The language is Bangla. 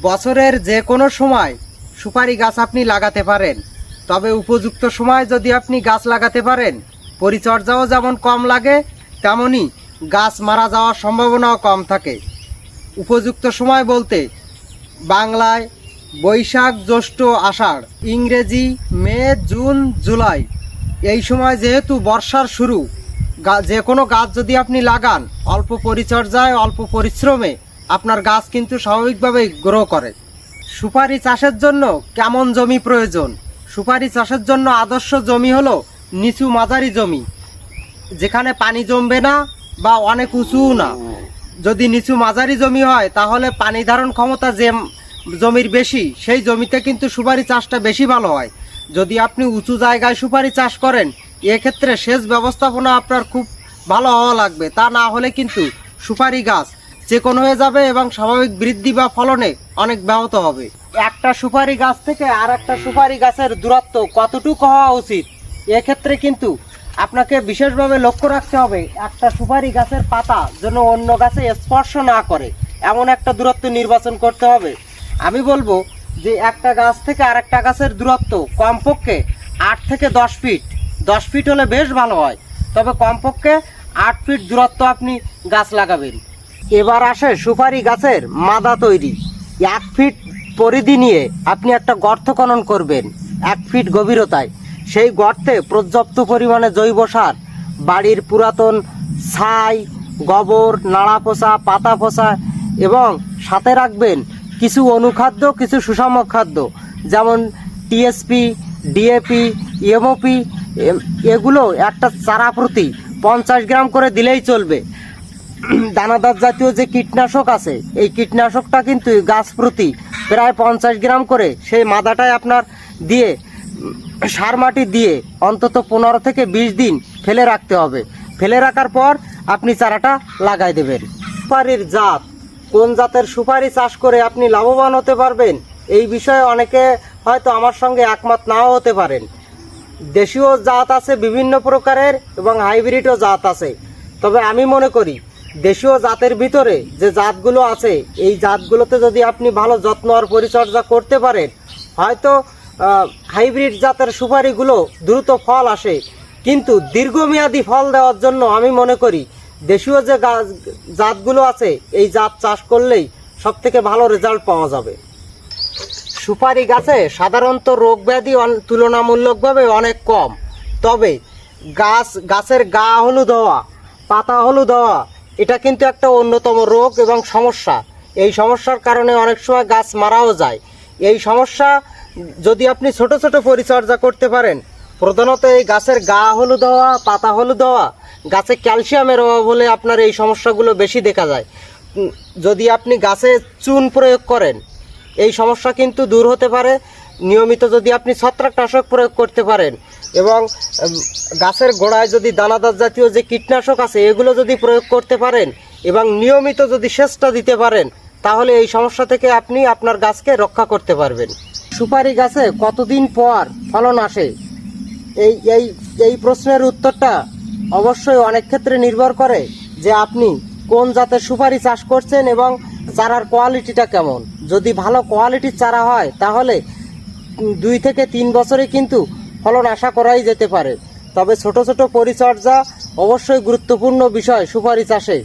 বছরের যে কোনো সময় সুপারি গাছ আপনি লাগাতে পারেন, তবে উপযুক্ত সময় যদি আপনি গাছ লাগাতে পারেন, পরিচর্যাও যেমন কম লাগে তেমনি গাছ মারা যাওয়ার সম্ভাবনাও কম থাকে। উপযুক্ত সময় বলতে বাংলায় বৈশাখ জ্যৈষ্ঠ আষাঢ়, ইংরেজি মে জুন জুলাই, এই সময় যেহেতু বর্ষার শুরু, যে কোনো গাছ যদি আপনি লাগান অল্প পরিচর্যায় অল্প পরিশ্রমে আপনার গাছ কিন্তু স্বাভাবিকভাবেই গ্রো করে। সুপারি চাষের জন্য কেমন জমি প্রয়োজন? সুপারি চাষের জন্য আদর্শ জমি হলো নিচু মাঝারি জমি, যেখানে পানি জমবে না বা অনেক উঁচুও না। যদি নিচু মাঝারি জমি হয় তাহলে পানি ধারণ ক্ষমতা যে জমির বেশি সেই জমিতে কিন্তু সুপারি চাষটা বেশি ভালো হয়। যদি আপনি উঁচু জায়গায় সুপারি চাষ করেন এক্ষেত্রে সেচ ব্যবস্থাপনা আপনার খুব ভালো হওয়া লাগবে, তা না হলে কিন্তু সুপারি গাছ চেকন হয়ে যাবে এবং স্বাভাবিক বৃদ্ধি বা ফলনে অনেক ব্যাহত হবে। একটা সুপারি গাছ থেকে আর একটা সুপারি গাছের দূরত্ব কতটুকু হওয়া উচিত এক্ষেত্রে কিন্তু আপনাকে বিশেষভাবে লক্ষ্য রাখতে হবে। একটা সুপারি গাছের পাতা যেন অন্য গাছে স্পর্শ না করে এমন একটা দূরত্ব নির্বাচন করতে হবে। আমি বলবো যে একটা গাছ থেকে আর একটা গাছের দূরত্ব কমপক্ষে 8 থেকে 10 ফিট, 10 ফিট হলে বেশ ভালো হয়, তবে কমপক্ষে 8 ফিট দূরত্ব আপনি গাছ লাগাবেন। এবার আসে সুপারি গাছের মাদা তৈরি। 1 ফিট পরিধি নিয়ে আপনি একটা গর্ত খনন করবেন 1 ফিট গভীরতায়। সেই গর্তে পর্যাপ্ত পরিমাণে জৈব সার, বাড়ির পুরাতন ছাই, গোবর, নাড়া পচা, পাতা পচা এবং সাথে রাখবেন কিছু অনুখাদ্য, কিছু সুষম খাদ্য যেমন টিএসপি, ডিএপি, এমওপি। এগুলো একটা চারা প্রতি 50 গ্রাম করে দিলেই চলবে। দানাদার জাতীয় যে কীটনাশক আছে এই কীটনাশকটা কিন্তু গাছ প্রতি প্রায় 50 গ্রাম করে সেই মাদাটায় আপনার দিয়ে সার মাটি দিয়ে অন্তত 15 থেকে 20 দিন ফেলে রাখতে হবে। ফেলে রাখার পর আপনি চারাটা লাগাই দেবেন। সুপারির জাত, কোন জাতের সুপারি চাষ করে আপনি লাভবান হতে পারবেন এই বিষয়ে অনেকে হয়তো আমার সঙ্গে একমত নাও হতে পারেন। দেশীয় জাত আছে বিভিন্ন প্রকারের এবং হাইব্রিডও জাত আছে, তবে আমি মনে করি দেশীয় জাতের ভিতরে যে জাতগুলো আছে এই জাতগুলোতে যদি আপনি ভালো যত্ন আর পরিচর্যা করতে পারেন হয়তো হাইব্রিড জাতের সুপারিগুলো দ্রুত ফল আসে, কিন্তু দীর্ঘমেয়াদী ফল দেওয়ার জন্য আমি মনে করি দেশীয় যে জাতগুলো আছে এই জাত চাষ করলেই সবথেকে ভালো রেজাল্ট পাওয়া যাবে। সুপারি গাছে সাধারণত রোগ ব্যাধি তুলনামূলকভাবে অনেক কম, তবে গাছের গা হলুদ হওয়া, পাতা হলুদ হওয়া এটা কিন্তু একটা অন্যতম রোগ এবং সমস্যা। এই সমস্যার কারণে অনেক সময় গাছ মারাও যায়। এই সমস্যা যদি আপনি ছোট ছোট পরিচর্যা করতে পারেন, প্রধানত এই গাছের গা হলুদ হওয়া, পাতা হলুদ হওয়া, গাছে ক্যালসিয়ামের অভাব হলে আপনার এই সমস্যাগুলো বেশি দেখা যায়। যদি আপনি গাছে চুন প্রয়োগ করেন এই সমস্যা কিন্তু দূর হতে পারে। নিয়মিত যদি আপনি ছত্রাকনাশক প্রয়োগ করতে পারেন এবং গাছের গোড়ায় যদি দানাদার জাতীয় যে কীটনাশক আছে এগুলো যদি প্রয়োগ করতে পারেন এবং নিয়মিত যদি সেচটা দিতে পারেন তাহলে এই সমস্যা থেকে আপনি আপনার গাছকে রক্ষা করতে পারবেন। সুপারি গাছে কতদিন পর ফলন আসে এই প্রশ্নের উত্তরটা অবশ্যই অনেক ক্ষেত্রে নির্ভর করে যে আপনি কোন জাতের সুপারি চাষ করছেন এবং চারার কোয়ালিটিটা কেমন। যদি ভালো কোয়ালিটির চারা হয় তাহলে 2 থেকে 3 বছরে কিন্তু ফলন আশা করাই যেতে পারে। তবে ছোট ছোট পরিচর্যা অবশ্যই গুরুত্বপূর্ণ বিষয় সুপারি চাষে।